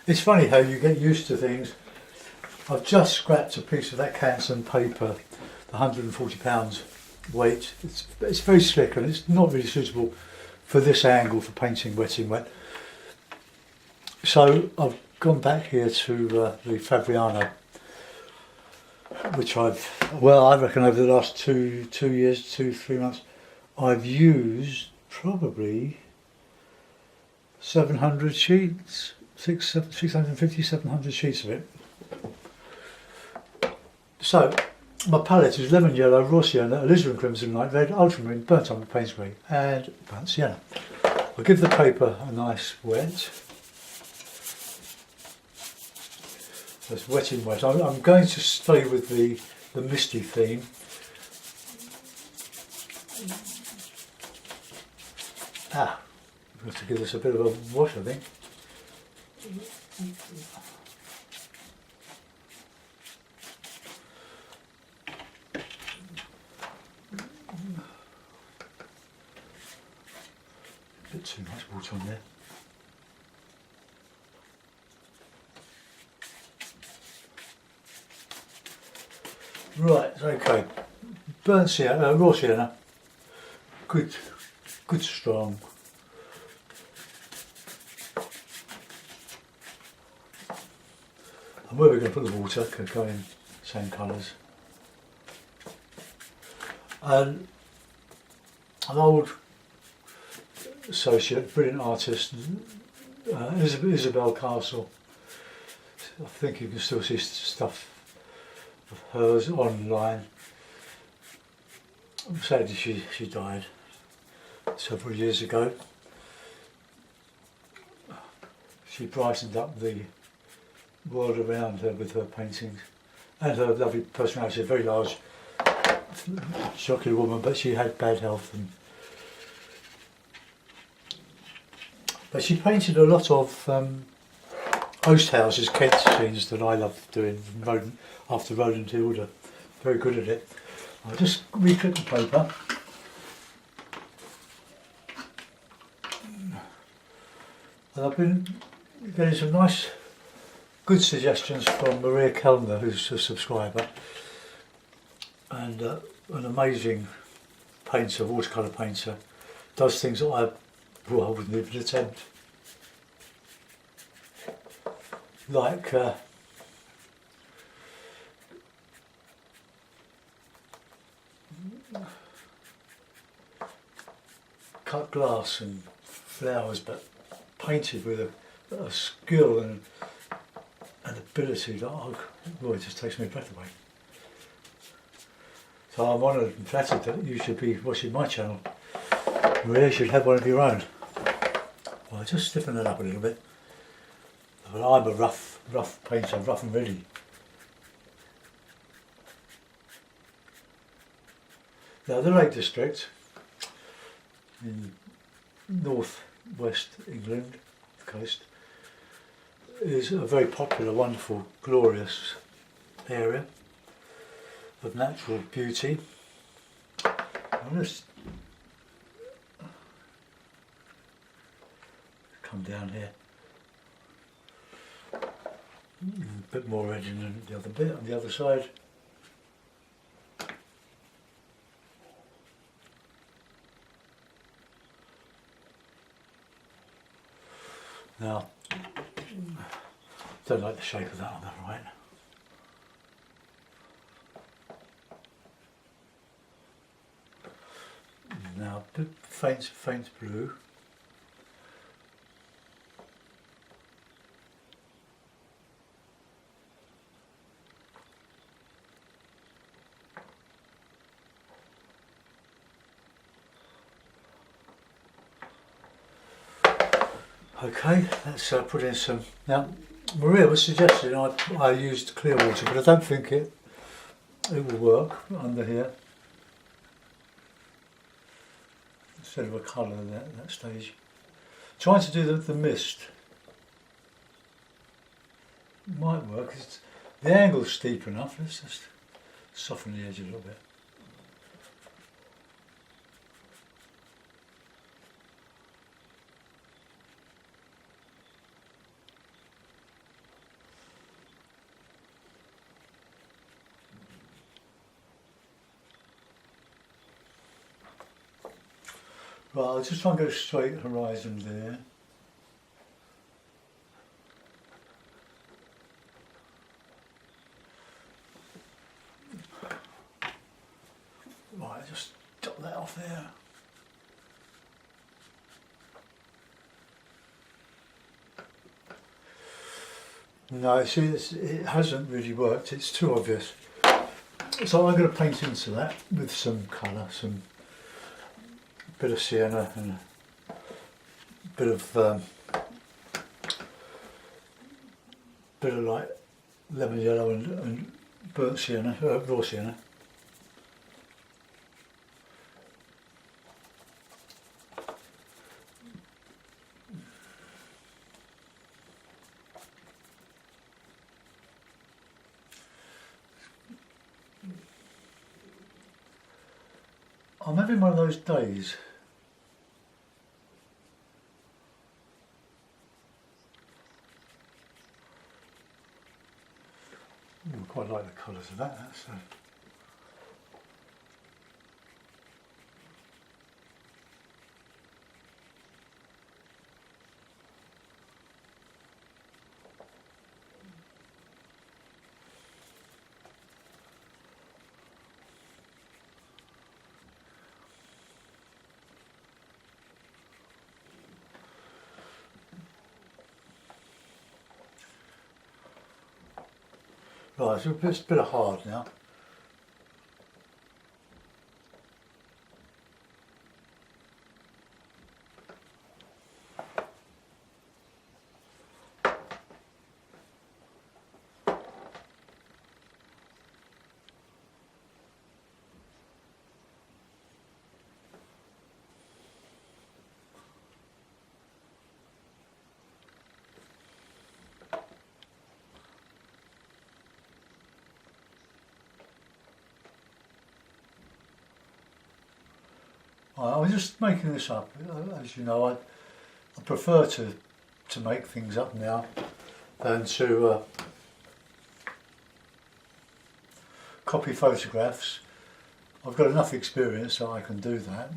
It's funny how you get used to things. I've just scrapped a piece of that Canson paper, the £140 weight. It's very slick and it's not really suitable for this angle for painting wetting wet. So I've gone back here to the Fabriano, which I reckon over the last 3 months, I've used probably 700 sheets, 650, 700 sheets of it. So my palette is lemon yellow, raw sienna, alizarin crimson, light red, ultramarine, burnt umber, Payne's grey and burnt sienna. I'll give the paper a nice wet. It's wet in wet. I'm going to stay with the misty theme. We've got to give this a bit of a wash, I think. A bit too much water on there. Right, okay. Burnt sienna, raw sienna. Good strong. And where we're going to put the water could go in same colours. And an old associate, brilliant artist, Isabel Castle. I think you can still see stuff of hers online. Sadly she died several years ago. She brightened up the world around her with her paintings and her lovely personality. A very large, shocking woman, but she had bad health. But she painted a lot of host houses, Kent scenes that I love doing after Roland Hilda. Very good at it. I'll just re-clip the paper. And I've been getting some nice, good suggestions from Maria Kellner, who's a subscriber, and an amazing painter, watercolour painter, does things that I wouldn't even attempt. Like cut glass and flowers, but painted with a skill and an ability that it just takes my breath away. So I'm honoured and flattered that you should be watching my channel. Maria, you should have one of your own. Well, just stiffen it up a little bit. But I'm a rough painter, rough and ready. Now the Lake District in north-west England, the coast, is a very popular, wonderful, glorious area of natural beauty. I'll just come down here. A bit more red than the other bit on the other side. Now, don't like the shape of that on the right. Now, a bit faint blue. Okay, let's put in some. Now, Maria was suggesting I used clear water, but I don't think it will work under here. Instead of a colour at that stage. Trying to do the mist might work. The angle's steep enough. Let's just soften the edge a little bit. Right, I'll just try and go straight horizon there. Right, just dot that off there. No, see, it hasn't really worked, it's too obvious. So I'm going to paint into that with some colour, some bit of sienna and a bit of like lemon yellow and burnt sienna, raw sienna. I'm having one of those days. I quite like the colours of that. So. Right, so it's a bit of hard now. I'm just making this up. As you know, I prefer to make things up now than to copy photographs. I've got enough experience so I can do that.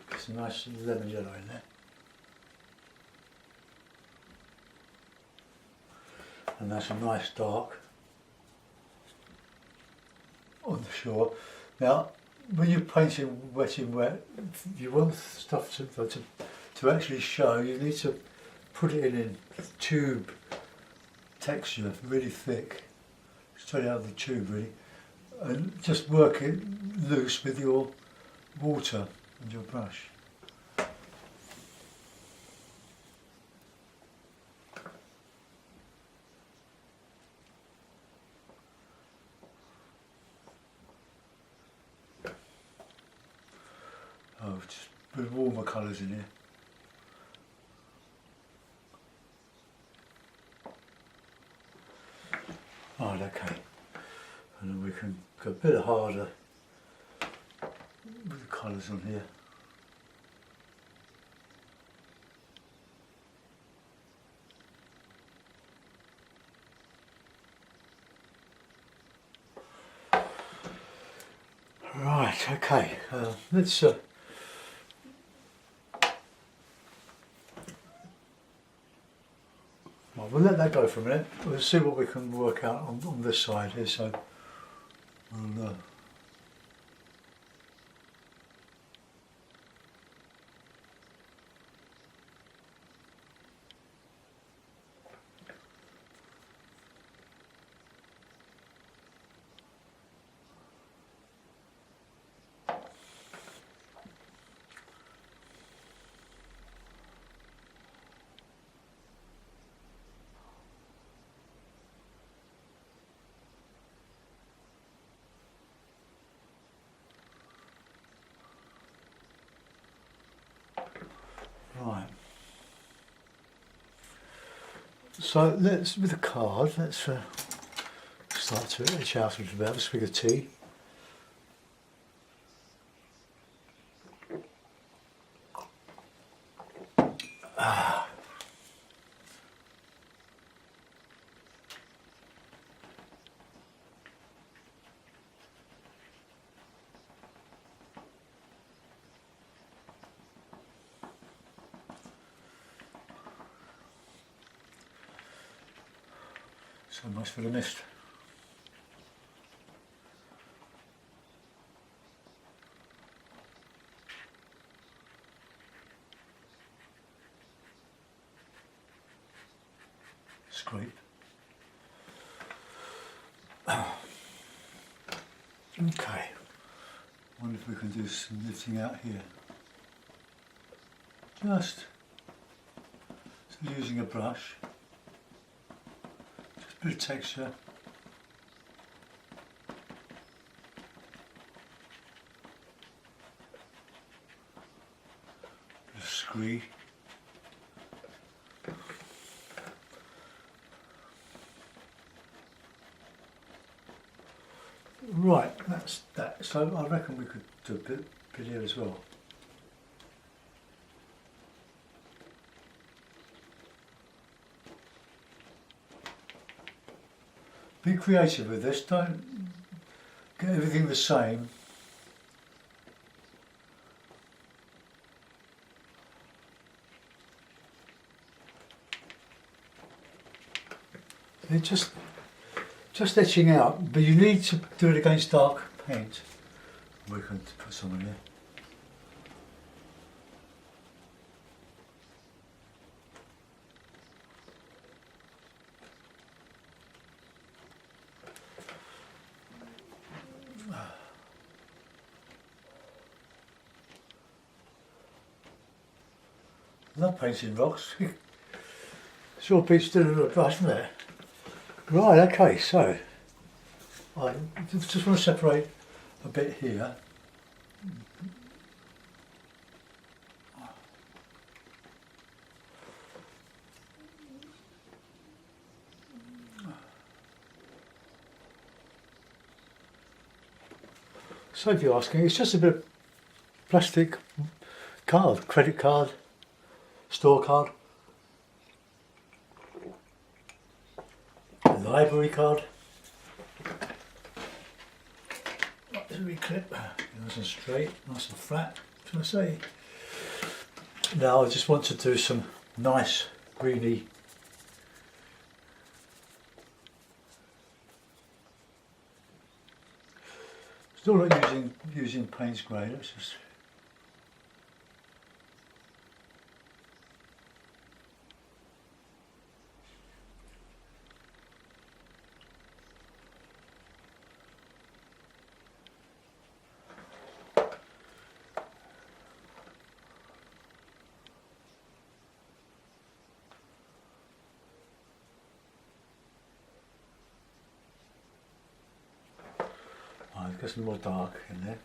There's a nice lemon yellow in there. And that's a nice dark on the shore. Now, when you're painting wet in wet, you want stuff to actually show. You need to put it in tube texture, really thick, straight out of the tube really, and just work it loose with your water and your brush. Oh, just with warmer colours in here. Right, okay. And then we can go a bit harder with the colours on here. Right, okay. Let's well, we'll let that go for a minute. We'll see what we can work out on this side here. So we'll right. So let's, with the card, let's start to etch out a little bit. A swig of tea. So much for the mist. Scrape. Okay. Wonder if we can do some lifting out here. Just so using a brush. Just a bit of texture. Bit of scree. Right, that's that. So I reckon we could do a bit here as well. Be creative with this, don't get everything the same. They're just etching out, but you need to do it against dark paint. We can put some in there. Love painting rocks. Sure beats doing a little brush, isn't it? Right, okay, so I just want to separate a bit here. So if you're asking, it's just a bit of plastic card, credit card, store card, library card. There's a wee clip, nice and straight, nice and flat, what should I say? Now I just want to do some nice greeny still not using Payne's grey, let's just get some more dark in there.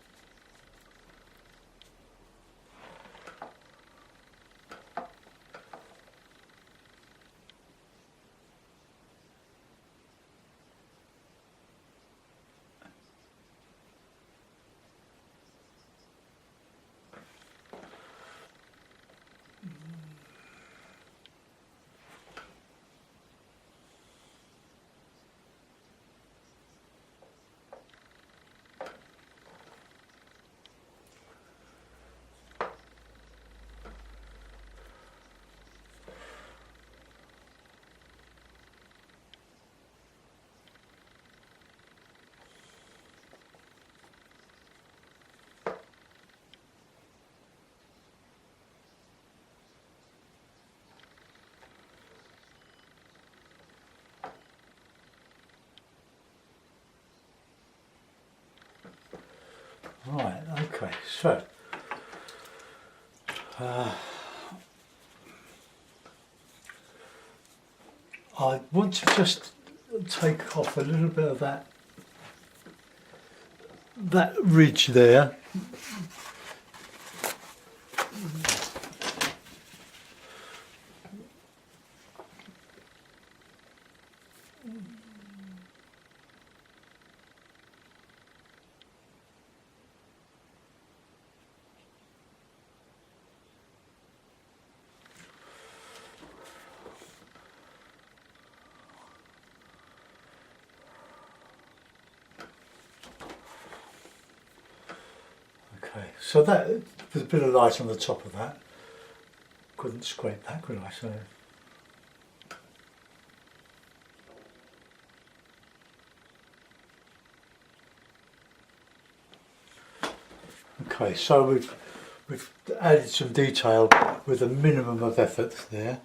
Right, okay, so I want to just take off a little bit of that ridge there. Okay, so that there's a bit of light on the top of that. Couldn't scrape that, could I? So Okay, so we've added some detail with a minimum of effort there.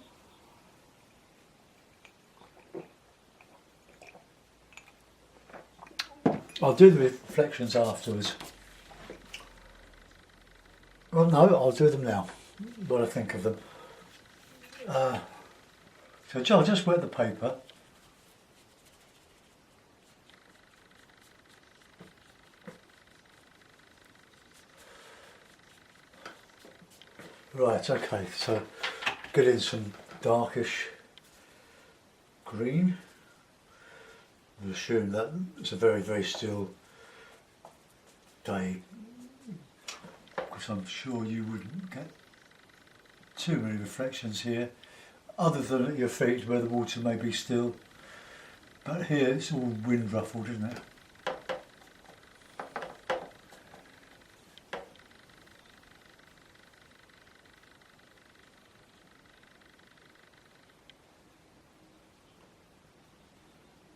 I'll do the reflections afterwards. Well, no, I'll do them now, what I think of them. So I'll just wet the paper. Right, okay, so get in some darkish green. I assume that it's a very, very still day, because I'm sure you wouldn't get too many reflections here, other than at your feet where the water may be still. But here it's all wind ruffled, isn't it?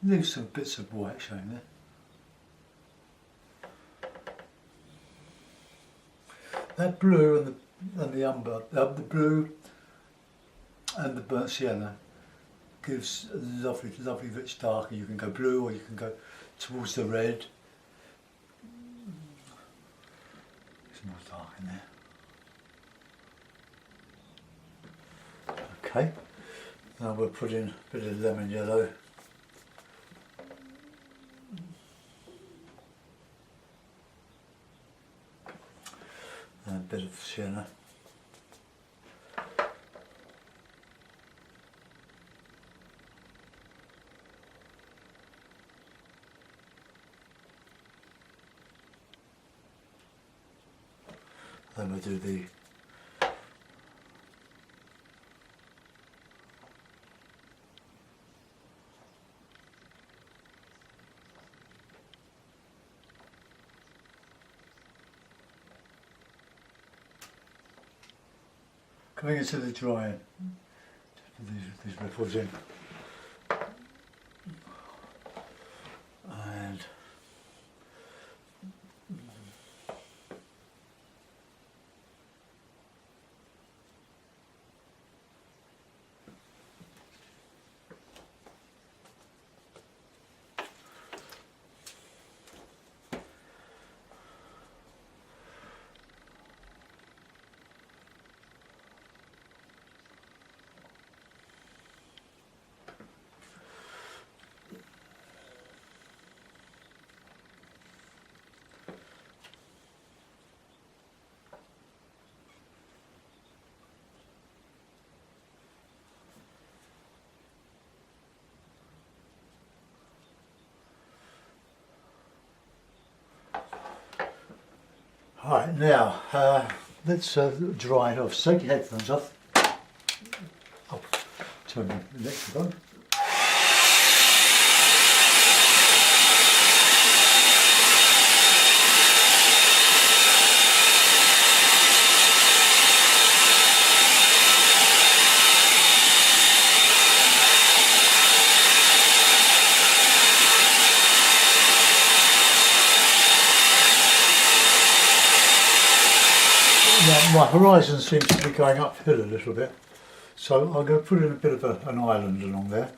Leave some bits of white showing there. That blue and the umber, the blue and the burnt sienna gives a lovely, lovely rich darker. You can go blue or you can go towards the red. It's more dark in there. Okay, now we'll put in a bit of lemon yellow. And a bit of sienna. Then we'll do the coming into the drying. These ripples in. And right, now let's dry it off. So take your headphones off. I'll turn the electric on. Now, my horizon seems to be going uphill a little bit, so I'm going to put in a bit of an island along there.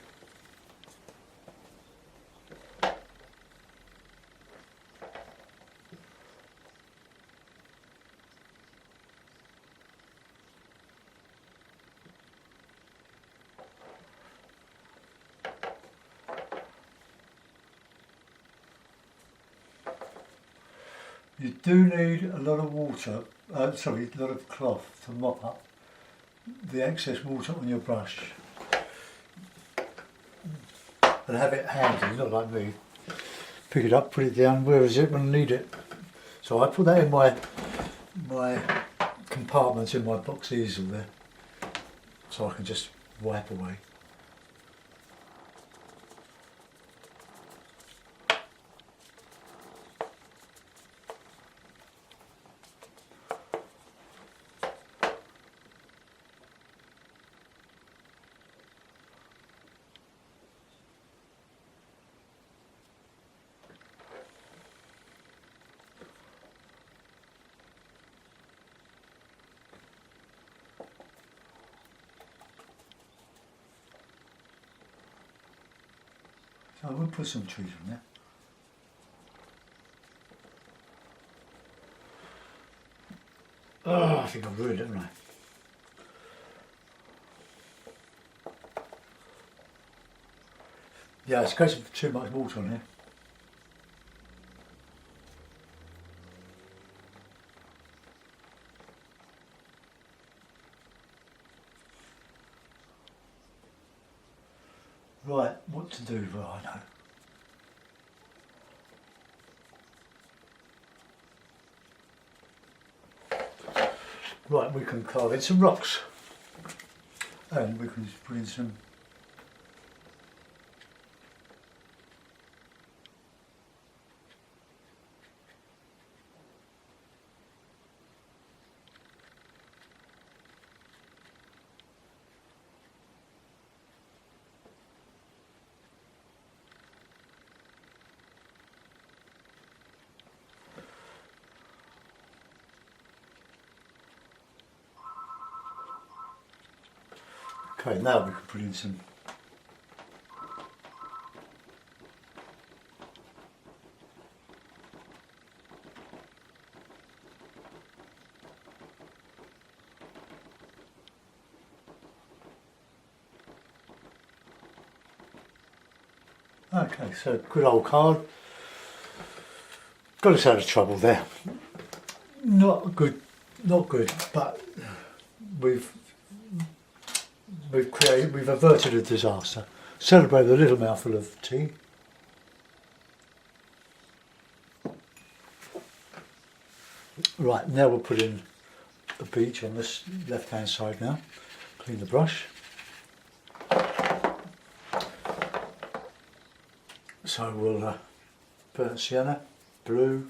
You do need a lot of water, a lot of cloth to mop up the excess water on your brush. And have it handy, not like me. Pick it up, put it down, where is it when I need it? So I put that in my compartment in my box easel there, so I can just wipe away. I will put some trees on there. Oh, I think I've ruined it, haven't I? Yeah, it's because of too much water on here. Right, what to do? Well, I know. Right, we can carve in some rocks, and we can just put in some okay, now we can put in some okay, so good old card. Got us out of trouble there. Not good, but we've averted a disaster. Celebrate with a little mouthful of tea. Right, now we'll put in a beach on this left hand side now. Clean the brush. So we'll burnt sienna, blue.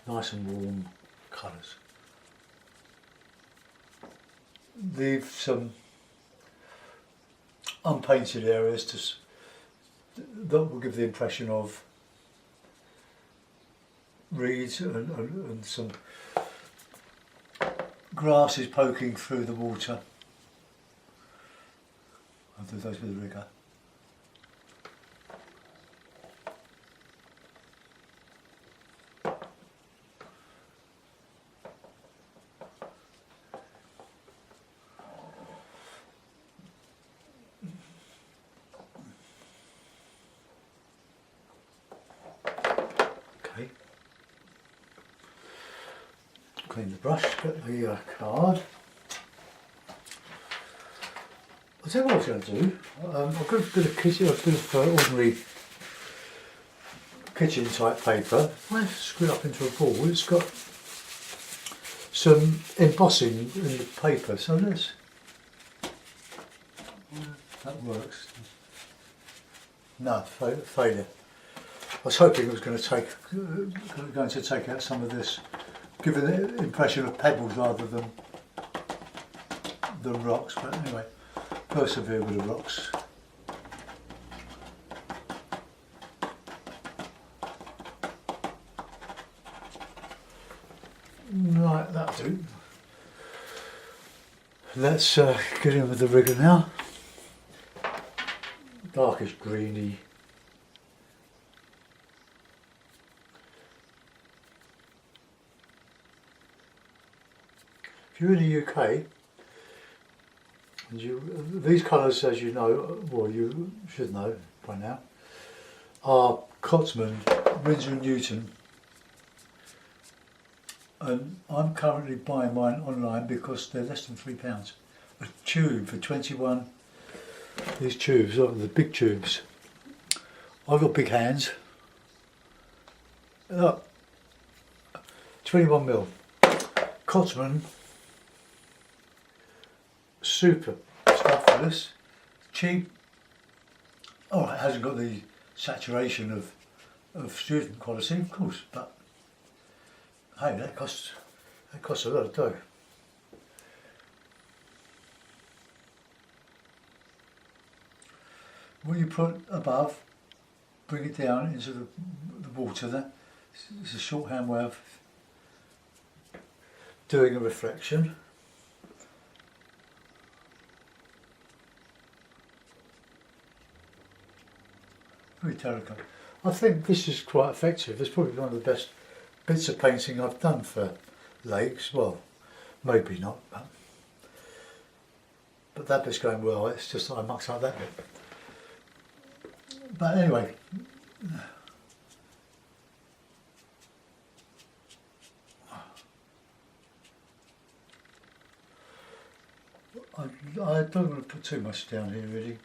Nice and warm colours. Leave some unpainted areas that will give the impression of reeds and some grasses poking through the water. I'll do those with a rigger. Okay. Clean the brush, get the card. I'll tell you what I was going to do. I've got a bit of kitchen, ordinary kitchen type paper. If I screw it up into a ball, it's got some embossing in the paper, so let's. That works. No, failure. I was hoping it was going to take out some of this, give an impression of pebbles rather than rocks. But anyway, persevere with the rocks. Right, that'll do. Let's get in with the rigger now. Darkish greeny. If you're in the UK, and these colours, as you know, well you should know by now, are Cotsman, Winsor & Newton, and I'm currently buying mine online because they're less than £3. A tube for 21. These tubes, the big tubes. I've got big hands. Look, 21mm. Cotsman, super stuff for this. Cheap. Oh, it hasn't got the saturation of student quality, of course, but hey, that costs a lot of dough. what you put above, bring it down into the water there. It's a shorthand way of doing a reflection. Very delicate. I think this is quite effective. It's probably one of the best bits of painting I've done for lakes. Well, maybe not, but that bit's going well. It's just I mucked up that bit. But anyway, I don't want to put too much down here really.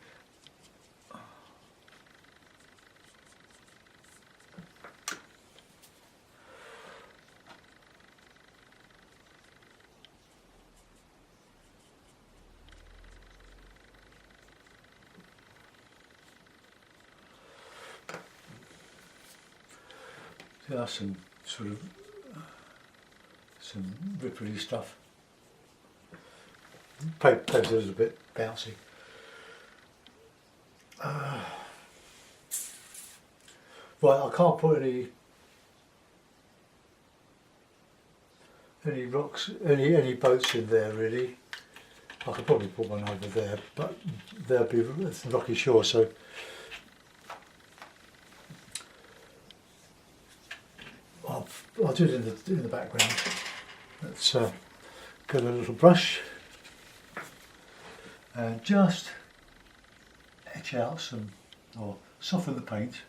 There are some sort of some ripply stuff. Paper's a little bit bouncy. Right, I can't put any rocks, any boats in there really. I could probably put one over there, but there'll be it's rocky shore, so I'll do it in the background. Let's get a little brush and just etch out some, or soften the paint.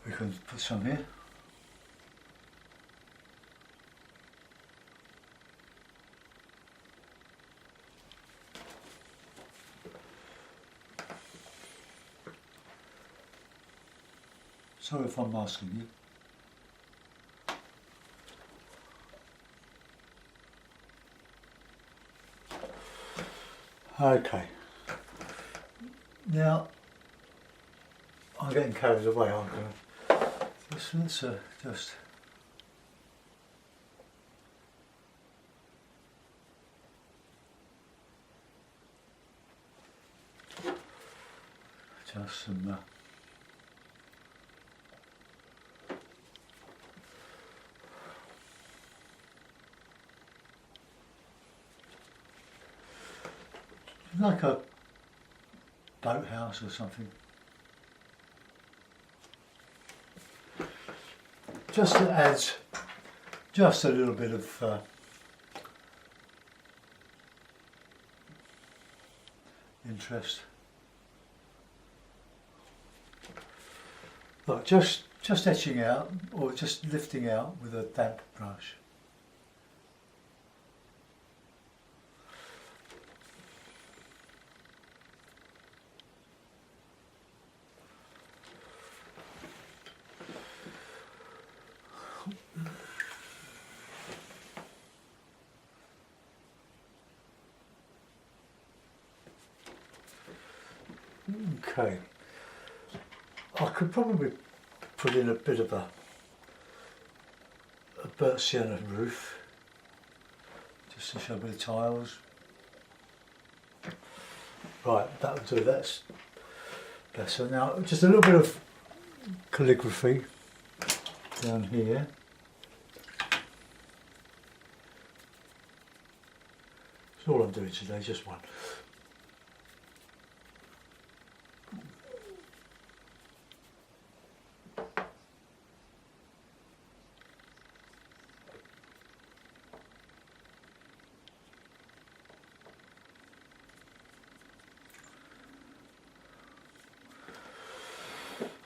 We can put some here. Sorry if I'm asking you. Okay. Now, I'm getting carried away, aren't I? Let's just some like a boathouse or something. Just to add just a little bit of interest. Look, just etching out or just lifting out with a damp brush. Okay, I could probably put in a bit of a burnt sienna roof, just to show a bit of tiles. Right, that'll do, that's better. Now, just a little bit of calligraphy down here. That's all I'm doing today, just one.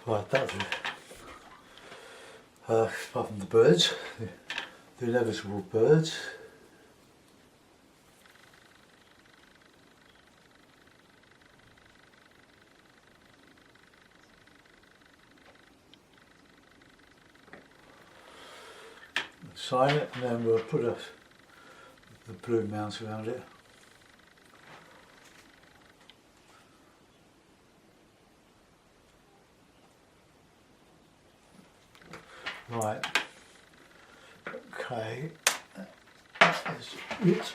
Right, that'll do. Apart from the birds, the inevitable birds. sign it, and then we'll put the blue mount around it. Right, okay, that is it.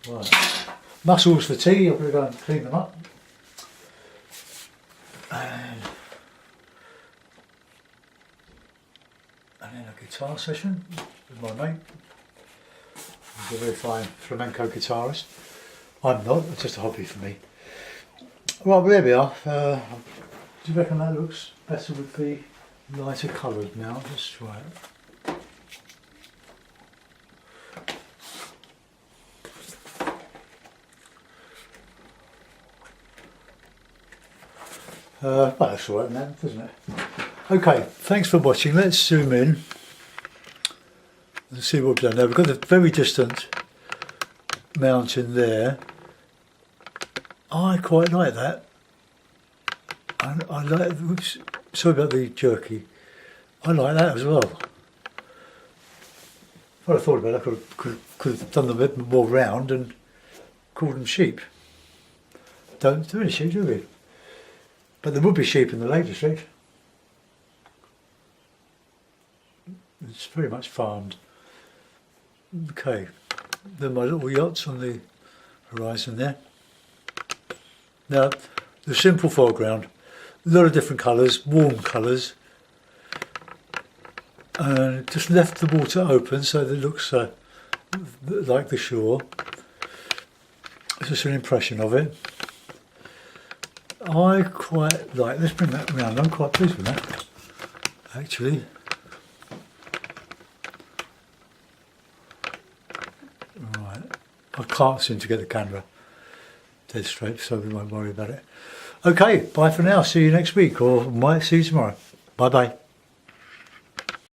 Right, mussels for tea, I'm going to go and clean them up. And then a guitar session with my mate. He's a very fine flamenco guitarist. I'm not, it's just a hobby for me. Right, well, there we are. Do you reckon that looks better with the lighter coloured now? Let's try it. Well, that's alright now, doesn't it? Okay, thanks for watching. Let's zoom in and see what we've done now. We've got a very distant mountain there. I quite like that. I like, oops, sorry about the jerky. I like that as well. What I thought about it, I could have done them a bit more round and called them sheep. Don't do any sheep, do we? But there would be sheep in the Lake District. It's very much farmed. Okay, then my little yachts on the horizon there. Now, the simple foreground, a lot of different colours, warm colours, and just left the water open so that it looks like the shore. It's just an impression of it. I quite like, let's bring that round, I'm quite pleased with that, actually. Right, I can't seem to get the camera dead straight, so we won't worry about it. Okay, bye for now, see you next week, or might see you tomorrow. Bye bye.